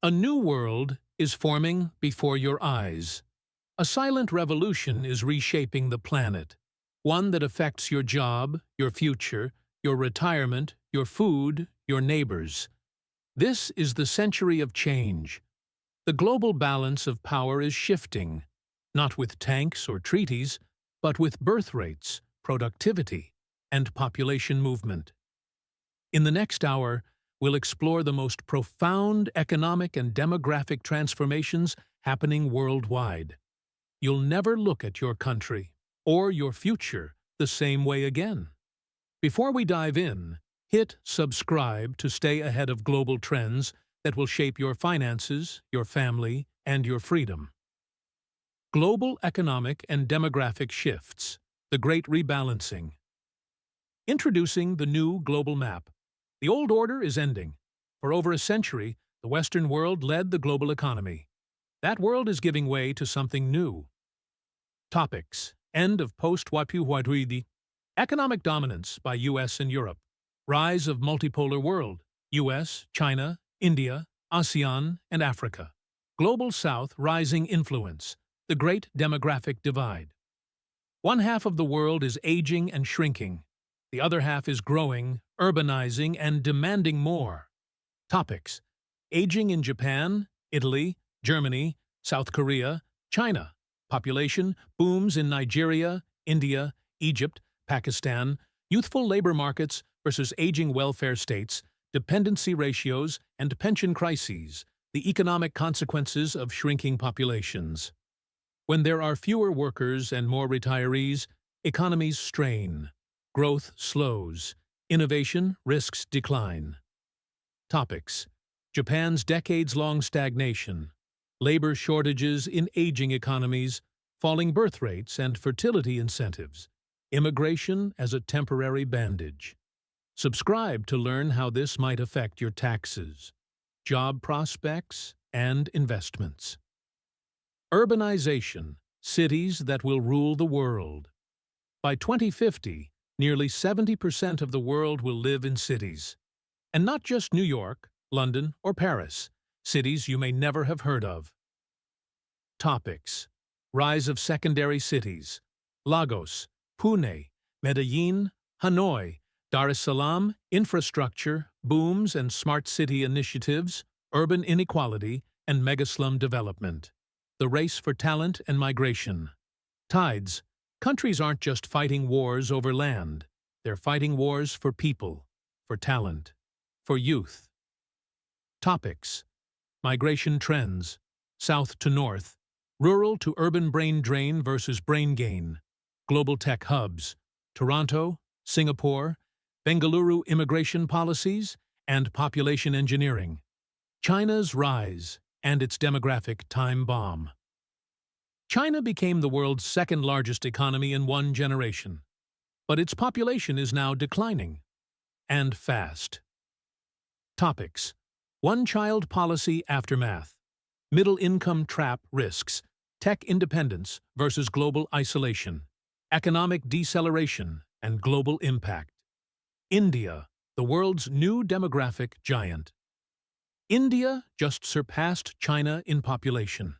A new world is forming before your eyes. A silent revolution is reshaping the planet, one that affects your job, your future, your retirement, your food, your neighbors. This is the century of change. The global balance of power is shifting, not with tanks or treaties, but with birth rates, productivity, and population movement. In the next hour, we'll explore the most profound economic and demographic transformations happening worldwide. You'll never look at your country or your future the same way again. Before we dive in, hit subscribe to stay ahead of global trends that will shape your finances, your family, and your freedom. Global economic and demographic shifts, the Great Rebalancing. Introducing the new global map. The old order is ending. For over a century, the Western world led the global economy. That world is giving way to something new. Topics: End of post-Wapuhwadwidi. Economic dominance by U.S. and Europe. Rise of multipolar world. U.S., China, India, ASEAN, and Africa. Global South rising influence. The great demographic divide. One half of the world is aging and shrinking. The other half is growing, urbanizing, and demanding more. Topics: Aging in Japan, Italy, Germany, South Korea, China. Population booms in Nigeria, India, Egypt, Pakistan. Youthful labor markets versus aging welfare states. Dependency ratios and pension crises. The economic consequences of shrinking populations. When there are fewer workers and more retirees, economies strain. Growth slows. Innovation risks decline. Topics: Japan's decades-long stagnation. Labor shortages in aging economies. Falling birth rates and fertility incentives. Immigration as a temporary bandage. Subscribe to learn how this might affect your taxes, job prospects, and investments. Urbanization, cities that will rule the world. By 2050, nearly 70% of the world will live in cities. And not just New York, London, or Paris, cities you may never have heard of. Topics: Rise of secondary cities. Lagos, Pune, Medellin, Hanoi, Dar es Salaam. Infrastructure, booms and smart city initiatives, urban inequality, and megaslum development. The race for talent and migration. Tides. Countries aren't just fighting wars over land. They're fighting wars for people, for talent, for youth. Topics: Migration trends. South to north. Rural to urban brain drain versus brain gain. Global tech hubs. Toronto, Singapore, Bengaluru immigration policies, and population engineering. China's rise and its demographic time bomb. China became the world's second-largest economy in one generation, but its population is now declining, and fast. Topics: One-child policy aftermath. Middle-income trap risks. Tech independence versus global isolation. Economic deceleration and global impact. India, the world's new demographic giant. India just surpassed China in population.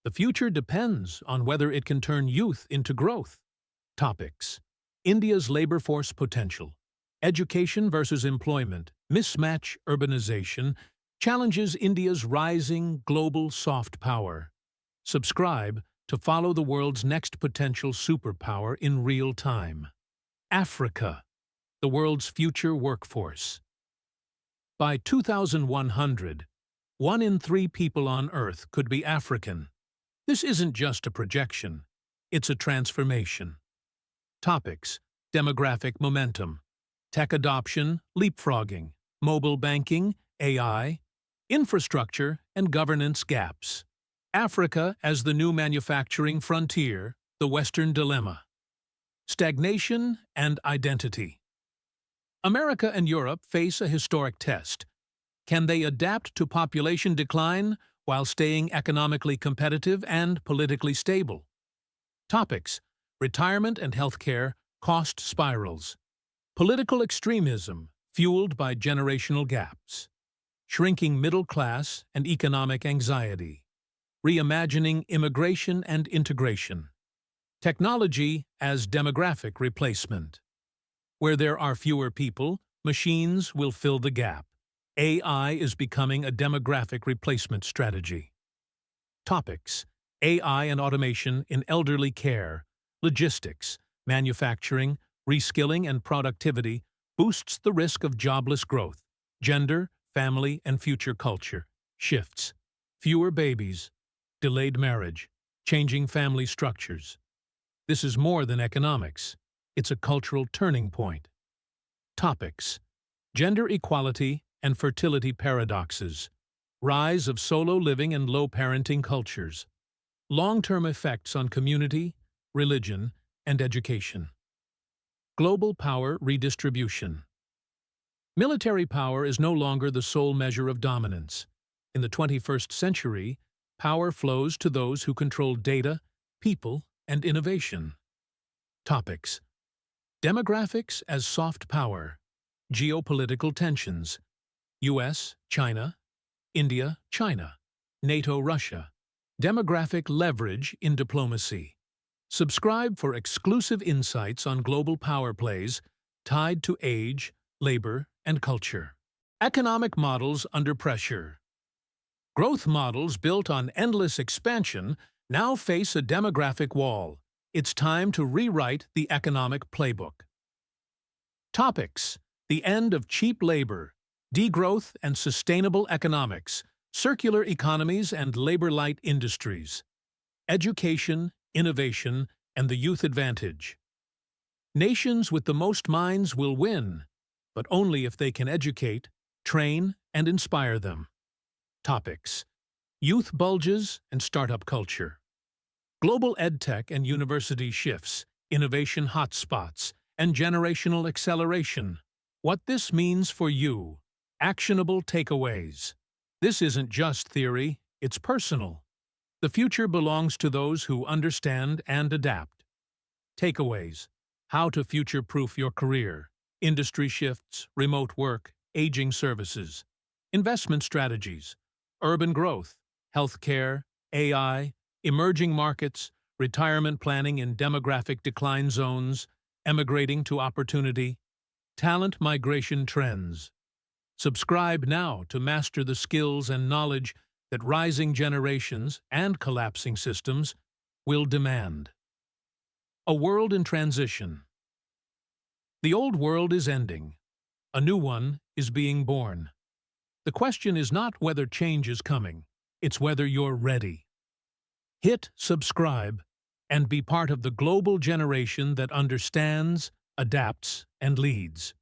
The future depends on whether it can turn youth into growth. Topics: India's labor force potential. Education versus employment. Mismatch urbanization challenges India's rising global soft power. Subscribe to follow the world's next potential superpower in real time. Africa, the world's future workforce. By 2100, 1 in 3 people on Earth could be African. This isn't just a projection, it's a transformation. Topics: Demographic momentum. Tech adoption, leapfrogging, mobile banking, AI, infrastructure, and governance gaps. Africa as the new manufacturing frontier, the Western dilemma. Stagnation and identity. America and Europe face a historic test. Can they adapt to population decline while staying economically competitive and politically stable? Topics: Retirement and healthcare, cost spirals. Political extremism, fueled by generational gaps. shrinking middle class and economic anxiety, reimagining immigration and integration, technology as demographic replacement. Where there are fewer people, machines will fill the gap. AI is becoming a demographic replacement strategy. Topics: AI and automation in elderly care, logistics, manufacturing, reskilling and productivity boosts the risk of jobless growth. Gender, family, and future culture shifts. Fewer babies, delayed marriage, changing family structures. This is more than economics. It's a cultural turning point. Topics: gender equality and fertility paradoxes, rise of solo living and low parenting cultures, long-term effects on community, religion, and education. Global power redistribution. Military power is no longer the sole measure of dominance. In the 21st century, power flows to those who control data, people, and innovation. Topics: demographics as soft power, geopolitical tensions, US, China, India, China, NATO, Russia, demographic leverage in diplomacy. Subscribe for exclusive insights on global power plays tied to age, labor, and culture. Economic models under pressure. Growth models built on endless expansion now face a demographic wall. It's time to rewrite the economic playbook. Topics: the end of cheap labor, degrowth and sustainable economics, circular economies and labor-light industries, education, innovation, and the youth advantage. Nations with the most minds will win, but only if they can educate, train, and inspire them. Topics: youth bulges and startup culture. Global edtech and university shifts, innovation hotspots, and generational acceleration. What this means for you. Actionable takeaways. This isn't just theory, it's personal. The future belongs to those who understand and adapt. Takeaways: how to future-proof your career, industry shifts, remote work, aging services, investment strategies, urban growth, healthcare, AI, emerging markets, retirement planning in demographic decline zones, emigrating to opportunity, talent migration trends. Subscribe now to master the skills and knowledge that rising generations and collapsing systems will demand. A world in transition. The old world is ending. A new one is being born. The question is not whether change is coming, it's whether you're ready. Hit subscribe and be part of the global generation that understands, adapts, and leads.